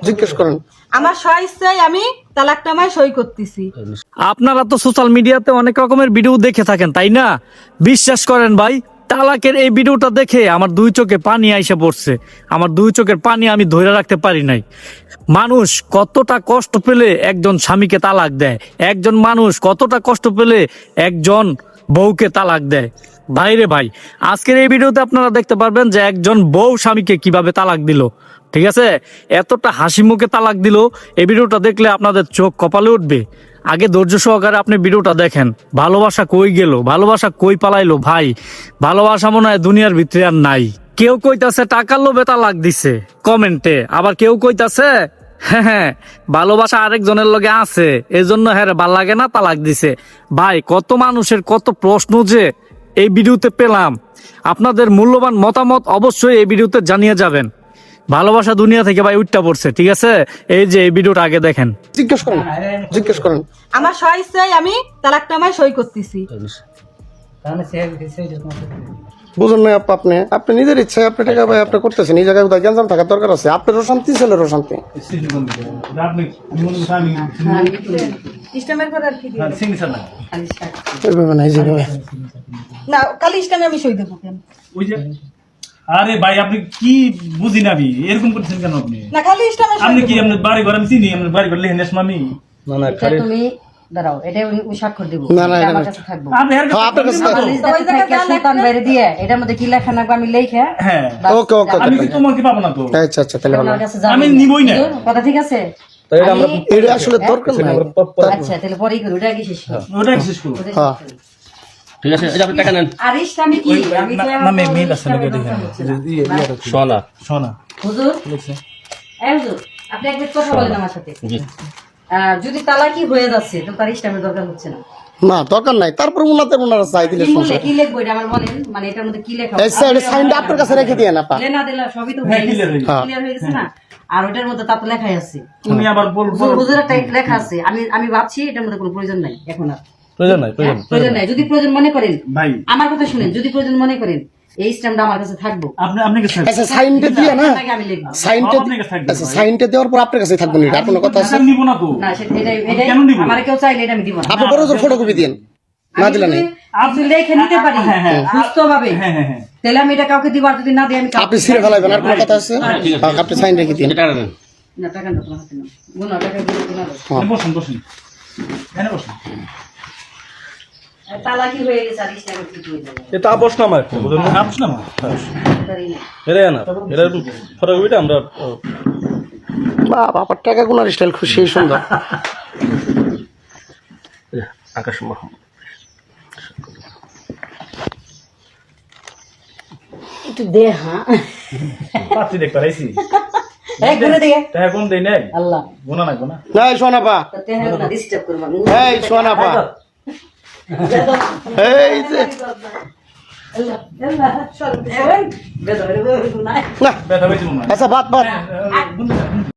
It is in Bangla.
জিজ্ঞেস করেন। আমার স্বইচ্ছায় আমি তালাকনামায় সই করতেছি। আপনারা তো সোশ্যাল মিডিয়াতে অনেক রকমের ভিডিও দেখে থাকেন, তাই না? বিশ্বাস করেন ভাই, তালাকের এই ভিডিওটা দেখে আমার দুই চোখে পানি আইসা পড়ছে। আমার দুই চোখের পানি আমি ধরে রাখতে পারি নাই। মানুষ কতটা কষ্ট পেলে একজন স্বামীকে তালাক দেয়, একজন মানুষ কতটা কষ্ট পেলে একজন বউকে তালাক দেয়। ভাইরে ভাই, আজকের এই ভিডিওতে আপনারা দেখতে পারবেন যে একজন বউ স্বামীকে কিভাবে তালাক দিল। ঠিক আছে, এতটা হাসি মুখে তালাক দিল। এই ভিডিওটা দেখলে আপনাদের চোখ কপালে উঠবে। আগে ধৈর্য সহকারে আপনি ভিডিওটা দেখেন। ভালোবাসা কই গেল, ভালোবাসা কই পালাইলো ভাই? ভালোবাসা মনে হয় দুনিয়ার ভিতরে আর নাই। কেউ কইতাছে টাকার লোভে তালাক দিছে কমেন্টে, আবার কেউ কইতাছে হ্যাঁ ভালোবাসা আরেকজনের লগে আছে, এজন্য হ্যাঁ ভাল লাগে না তালাক দিছে। ভাই, কত মানুষের কত প্রশ্ন যে এই ভিডিওতে পেলাম। আপনাদের মূল্যবান মতামত অবশ্যই এই ভিডিওতে জানিয়ে যাবেন। ভালোবাসা দুনিয়া থেকে ভাই উঠটা পড়ছে। ঠিক আছে, এই যে এই ভিডিওটা আগে দেখেন। জিজ্ঞেস করেন। আমার স্বইচ্ছায় আমি তালাকনামায় সই করতেছি। বুঝুন না আপনি আপনি নিজের ইচ্ছায় আপনি টাকা ভাই আপনি করতেছেন। এই জায়গায় উদয় গ্যাঞ্জাম থাকার দরকার আছে। আপনারও শান্তি, ছেলেরও শান্তি। ইসলামের পর আর কি দিবেন? এইভাবে না, এই জায়গায় না, কালি ইসলামে আমি সই দেবো কেন? আরে ভাই, আপনি কি বুঝি না, এরকম করছেন কেন আপনি? না, খালি ইসলামে আপনি কি আপনার বাড়ি ঘর আমি চিনি, আপনার বাড়ি ঘর লেহেন আমি না না এটা তুমি দাঁড়াও, এটা উনি স্বাক্ষর দিব। না, না, এটা এটা আমার না। কাছে থাকবো। আপনি এর কাছে আপনার কাছে থাকবেন না তো? ওই জায়গায় সুলতান বাইরে দিয়ে এটার মধ্যে কি লেখা না আমি লেখা। হ্যাঁ, ওকে ওকে আমি কি তোমাকে পাবো না তো? আচ্ছা আচ্ছা, তাহলে ভালো। আমার কাছে যাবে আমি না। নিবই না। কথা ঠিক আছে? আমি- এটা আসলে দরকার নাই। আচ্ছা, তাহলে পরেই করি, ওটা আগে শেষ করি। ওটা শেষ করো। ওটা শেষ হ্যাঁ। করি। ঠিক আছে, এই যে আপনি টাকা নেন। আর ইসলামে কি? আমি তো এখন মেল আছে নাকি ইসলামের দেখেন। দরকার হচ্ছে না। সোনা। শোনা হুজুর, এই হুজুর, আপনি এক মিনিট কথা বলেন আমার সাথে। জি। যদি তালাকি হয়ে যাচ্ছে তো তার ইসলামের দরকার হচ্ছে না। না দরকার নাই। তারপর ওনারা চাই দিলে কি সমস্যা। কি লিখবো এটা আমার বলেন, মানে এটার মধ্যে কি লেখা? এই সাইনটা আপনার কাছে রেখে দিয়ে না পা। লেনা দিলা সবই তো হ্যাঁ, হয়ে গেছে, clear হয়ে গেছে। ক্লিয়ার হয়ে গেছে না? আর ওটার মধ্যে তা তো লেখাই আছে। উনি আবার বলবো হুজুরের একটা লেখা আছে। আমি ভাবছি এটার মধ্যে কোনো প্রয়োজন নাই এখন আর। প্রয়োজন নাই, প্রয়োজন নাই। যদি প্রয়োজন মনে করেন, ভাই আমার কথা শুনেন, যদি প্রয়োজন মনে করেন এই স্ট্যাম্পটা আমার কাছে থাকবো। আপনি কাছে আচ্ছা সাইনটা দিয়ে না, আপনাকে আমি লিখবো। সাইনটা আপনার কাছে থাকবে আচ্ছা সাইনটা দেওয়ার পর আপনার কাছে থাকবে না। আর কোনো কথা আছে? আমি নিব না তো। না এটাই কেন নিবো? আমার কেউ চাইলে এটা আমি দিব না। আপনি বড় জোর ফটোকপি দিন, না দিলে নাই। আপনি লিখে নিতে পারি সুস্থ ভাবে। হ্যাঁ হ্যাঁ হ্যাঁ, তাহলে আমি এটা কাউকে দিব, আর যদি না দিই আমি আপনি ছিঁড়ে ফেলাইবেন। আর কোনো কথা আছে? হ্যাঁ, আপনি সাইন রেখে দিন। এই যে টাকা নেন। না, টাকা না তোমার হাতে না। গুনা টাকা দিয়ে গুনা দাও। হ্যাঁ। বসুন বসুন, এখানে বসুন। তালাকি হয়ে গেছে আর ইসলামে কি হয়ে যাবে? এটা আপোষ না আমার বুঝলেন না? আপস না মা। পারি না। এটা না এটা ফটোকপিটা আমরা বাবা, আপনার টাকা গুনার স্টাইল খুব সেই সুন্দর। আকাশ মাহমুদ। একটু দে, হ্যাঁ। পাত্রী দেখতে পাইছি। এই গুনে দে। টাকা কম দেই নাই, আল্লাহ গোনা নাই গোনা। এই সোনা পা, তাতে হ্যাঁ না ডিস্টার্ব করবা। এই সোনা পা, এই যে আল্লাহ আল্লাহ চল বেদরে বেদরে গুনায়। না ব্যথা পাইছি মনে হয়। আচ্ছা বাদ বাদ।